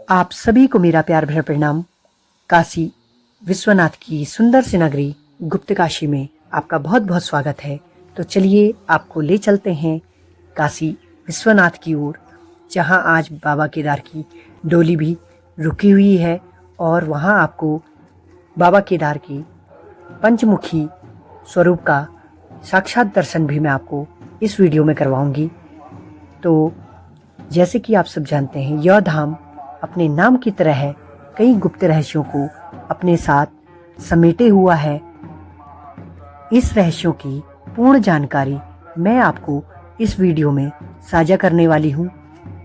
आप सभी को मेरा प्यार भरा प्रणाम। काशी विश्वनाथ की सुंदर सी नगरी गुप्त काशी में आपका बहुत बहुत स्वागत है। तो चलिए आपको ले चलते हैं काशी विश्वनाथ की ओर, जहां आज बाबा केदार की डोली भी रुकी हुई है और वहां आपको बाबा केदार के पंचमुखी स्वरूप का साक्षात दर्शन भी मैं आपको इस वीडियो में करवाऊंगी। तो जैसे कि आप सब जानते हैं, यह धाम अपने नाम की तरह है, कई गुप्त रहस्यों को अपने साथ समेटे हुआ है। इस रहस्यों की पूर्ण जानकारी मैं आपको इस वीडियो में साझा करने वाली हूँ।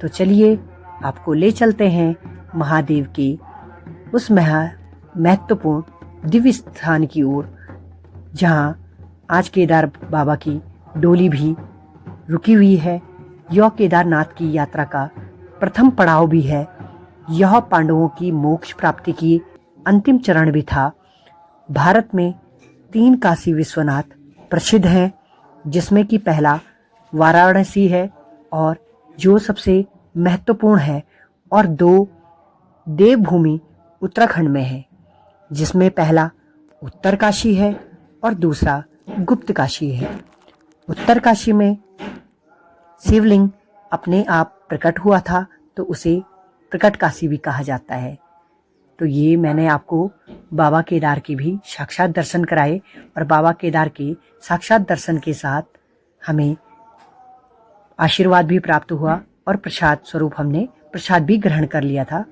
तो चलिए आपको ले चलते हैं महादेव के उस महत्वपूर्ण दिव्य स्थान की ओर, जहाँ आज केदार बाबा की डोली भी रुकी हुई है। यह केदारनाथ की यात्रा का प्रथम पड़ाव भी है। यह पांडवों की मोक्ष प्राप्ति की अंतिम चरण भी था। भारत में 3 काशी विश्वनाथ प्रसिद्ध हैं, जिसमें कि पहला वाराणसी है और जो सबसे महत्वपूर्ण है, और 2 देवभूमि उत्तराखंड में है, जिसमें पहला उत्तर काशी है और दूसरा गुप्त काशी है। उत्तर काशी में शिवलिंग अपने आप प्रकट हुआ था, तो उसे प्रकट काशी भी कहा जाता है। तो ये मैंने आपको बाबा केदार के भी साक्षात दर्शन कराए, और बाबा केदार के साक्षात दर्शन के साथ हमें आशीर्वाद भी प्राप्त हुआ और प्रसाद स्वरूप हमने प्रसाद भी ग्रहण कर लिया था।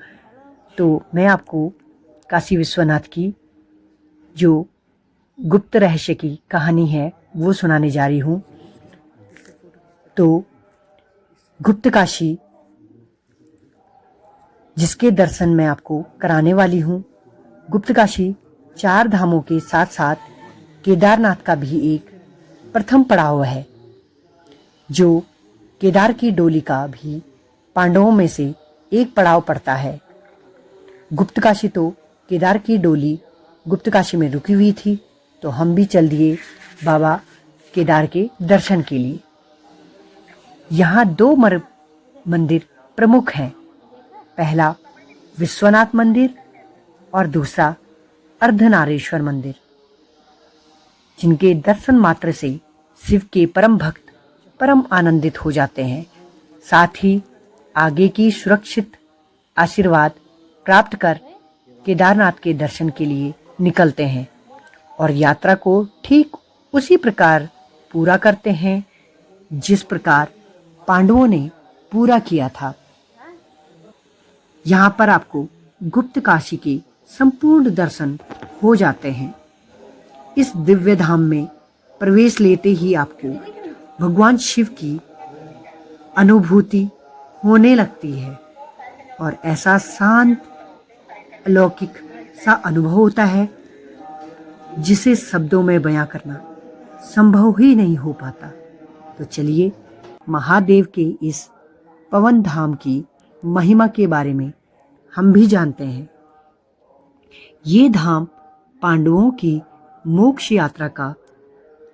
तो मैं आपको काशी विश्वनाथ की जो गुप्त रहस्य की कहानी है वो सुनाने जा रही हूँ। तो गुप्त काशी, जिसके दर्शन मैं आपको कराने वाली हूँ, गुप्त काशी 4 धामों के साथ साथ केदारनाथ का भी एक प्रथम पड़ाव है, जो केदार की डोली का भी पांडवों में से एक पड़ाव पड़ता है। गुप्त काशी तो केदार की डोली गुप्त काशी में रुकी हुई थी, तो हम भी चल दिए बाबा केदार के दर्शन के लिए। यहाँ 2 मंदिर प्रमुख हैं, पहला विश्वनाथ मंदिर और दूसरा अर्धनारीश्वर मंदिर, जिनके दर्शन मात्र से शिव के परम भक्त परम आनंदित हो जाते हैं। साथ ही आगे की सुरक्षित आशीर्वाद प्राप्त कर केदारनाथ के दर्शन के लिए निकलते हैं और यात्रा को ठीक उसी प्रकार पूरा करते हैं जिस प्रकार पांडवों ने पूरा किया था। यहाँ पर आपको गुप्त काशी के संपूर्ण दर्शन हो जाते हैं। इस दिव्य धाम में प्रवेश लेते ही आपको भगवान शिव की अनुभूति होने लगती है और ऐसा शांत अलौकिक सा अनुभव होता है जिसे शब्दों में बयां करना संभव ही नहीं हो पाता। तो चलिए महादेव के इस पवन धाम की महिमा के बारे में हम भी जानते हैं। ये धाम पांडवों की मोक्ष यात्रा का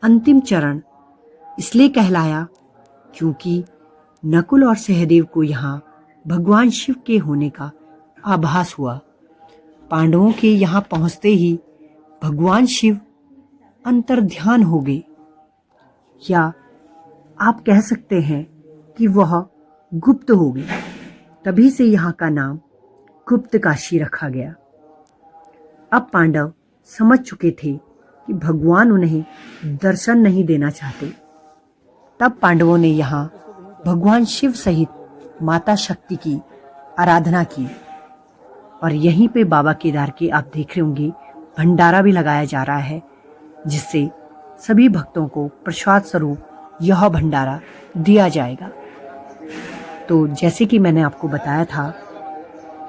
अंतिम चरण इसलिए कहलाया क्योंकि नकुल और सहदेव को यहाँ भगवान शिव के होने का आभास हुआ। पांडवों के यहाँ पहुँचते ही भगवान शिव अंतर्ध्यान हो गए, या आप कह सकते हैं कि वह गुप्त हो गए। तभी से यहाँ का नाम गुप्त काशी रखा गया। अब पांडव समझ चुके थे कि भगवान उन्हें दर्शन नहीं देना चाहते। तब पांडवों ने यहाँ भगवान शिव सहित माता शक्ति की आराधना की और यहीं पे बाबा केदार के आप देख रहे होंगे भंडारा भी लगाया जा रहा है, जिससे सभी भक्तों को प्रसाद स्वरूप यह भंडारा दिया जाएगा। तो जैसे कि मैंने आपको बताया था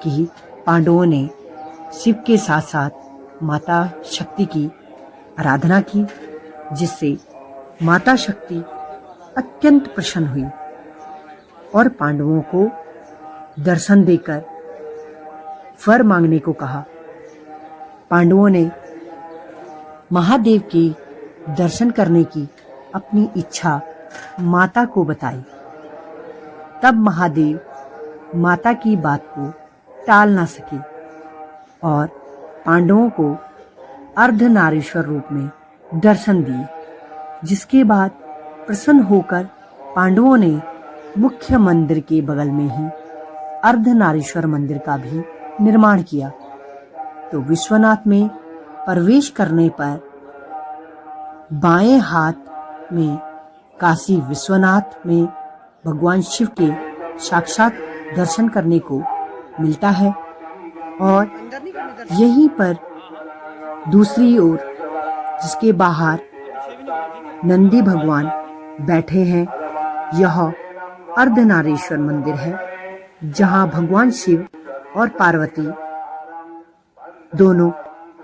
कि पांडवों ने शिव के साथ साथ माता शक्ति की आराधना की, जिससे माता शक्ति अत्यंत प्रसन्न हुई और पांडवों को दर्शन देकर वर मांगने को कहा। पांडवों ने महादेव के दर्शन करने की अपनी इच्छा माता को बताई। तब महादेव माता की बात को टाल ना सके और पांडवों को अर्धनारीश्वर रूप में दर्शन दिए, जिसके बाद प्रसन्न होकर पांडवों ने मुख्य मंदिर के बगल में ही अर्धनारीश्वर मंदिर का भी निर्माण किया। तो विश्वनाथ में प्रवेश करने पर बाएं हाथ में काशी विश्वनाथ में भगवान शिव के साक्षात दर्शन करने को मिलता है और यहीं पर दूसरी ओर जिसके बाहर नंदी भगवान बैठे हैं, यह अर्धनारीश्वर मंदिर है, जहां भगवान शिव और पार्वती दोनों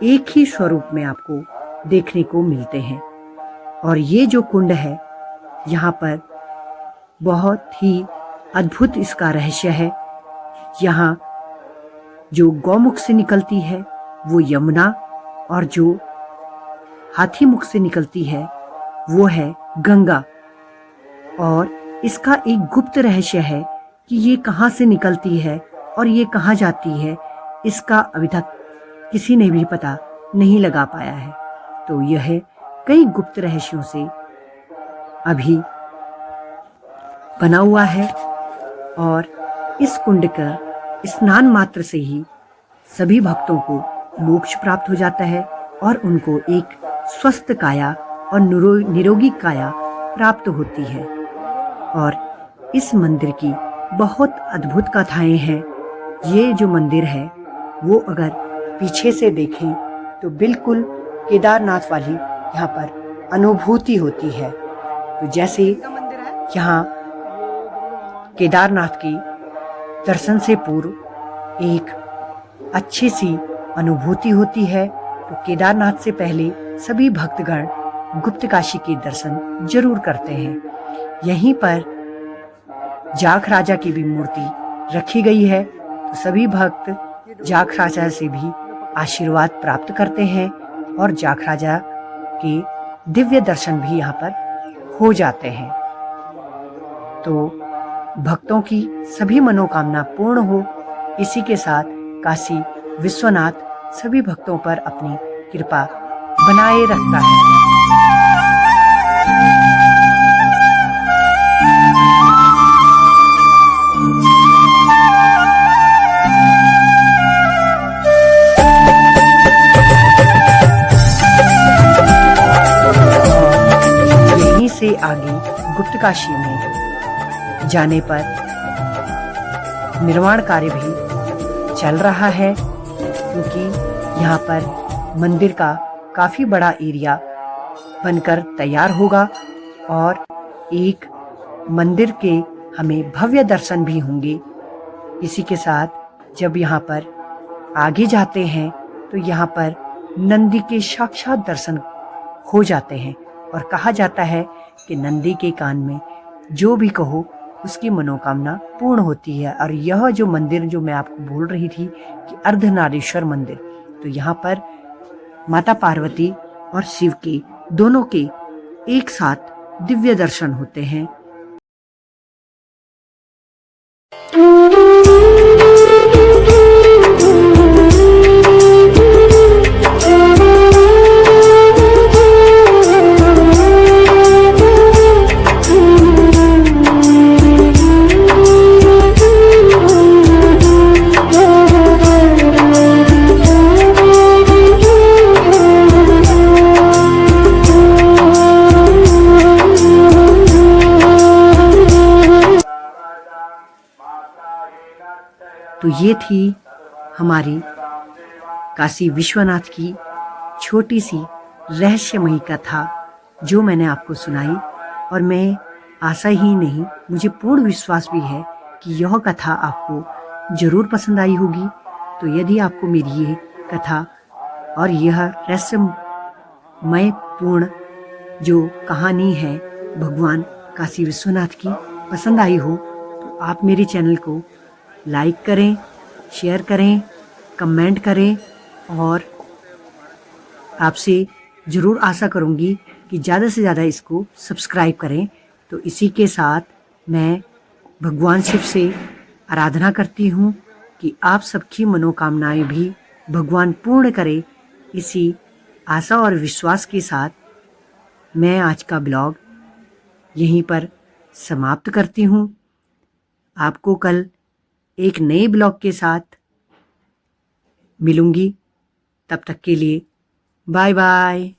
एक ही स्वरूप में आपको देखने को मिलते हैं। और ये जो कुंड है, यहाँ पर बहुत ही अद्भुत इसका रहस्य है। यहाँ जो गौमुख से निकलती है वो यमुना, और जो हाथी मुख से निकलती है वो है गंगा। और इसका एक गुप्त रहस्य है कि ये कहाँ से निकलती है और ये कहाँ जाती है, इसका अभी तक किसी ने भी पता नहीं लगा पाया है। तो यह कई गुप्त रहस्यों से अभी बना हुआ है और इस कुंड का स्नान मात्र से ही सभी भक्तों को मोक्ष प्राप्त हो जाता है और उनको एक स्वस्थ काया और निरोगी काया प्राप्त होती है। और इस मंदिर की बहुत अद्भुत कथाएं हैं। ये जो मंदिर है वो अगर पीछे से देखें तो बिल्कुल केदारनाथ वाली यहाँ पर अनुभूति होती है। तो जैसे यहाँ केदारनाथ के दर्शन से पूर्व एक अच्छी सी अनुभूति होती है। तो केदारनाथ से पहले सभी भक्तगण गुप्त काशी के दर्शन जरूर करते हैं। यहीं पर जाख राजा की भी मूर्ति रखी गई है, तो सभी भक्त जाख राजा से भी आशीर्वाद प्राप्त करते हैं और जाख राजा के दिव्य दर्शन भी यहाँ पर हो जाते हैं। तो भक्तों की सभी मनोकामना पूर्ण हो, इसी के साथ काशी विश्वनाथ सभी भक्तों पर अपनी कृपा बनाए रखता है। यहीं से आगे गुप्त काशी में जाने पर निर्माण कार्य भी चल रहा है, क्योंकि यहाँ पर मंदिर का काफी बड़ा एरिया बनकर तैयार होगा और एक मंदिर के हमें भव्य दर्शन भी होंगे। इसी के साथ जब यहाँ पर आगे जाते हैं तो यहाँ पर नंदी के साक्षात दर्शन हो जाते हैं और कहा जाता है कि नंदी के कान में जो भी कहो उसकी मनोकामना पूर्ण होती है। और यह जो मंदिर जो मैं आपको बोल रही थी कि अर्धनारीश्वर मंदिर, तो यहाँ पर माता पार्वती और शिव के दोनों के एक साथ दिव्य दर्शन होते हैं। तो ये थी हमारी काशी विश्वनाथ की छोटी सी रहस्यमयी कथा जो मैंने आपको सुनाई, और मैं आशा ही नहीं, मुझे पूर्ण विश्वास भी है कि यह कथा आपको ज़रूर पसंद आई होगी। तो यदि आपको मेरी ये कथा और यह रहस्यमय पूर्ण जो कहानी है भगवान काशी विश्वनाथ की पसंद आई हो, तो आप मेरे चैनल को लाइक करें, शेयर करें, कमेंट करें, और आपसे ज़रूर आशा करूँगी कि ज़्यादा से ज़्यादा इसको सब्सक्राइब करें। तो इसी के साथ मैं भगवान शिव से आराधना करती हूँ कि आप सबकी मनोकामनाएं भी भगवान पूर्ण करे। इसी आशा और विश्वास के साथ मैं आज का ब्लॉग यहीं पर समाप्त करती हूँ। आपको कल एक नए ब्लॉग के साथ मिलूंगी। तब तक के लिए बाय बाय।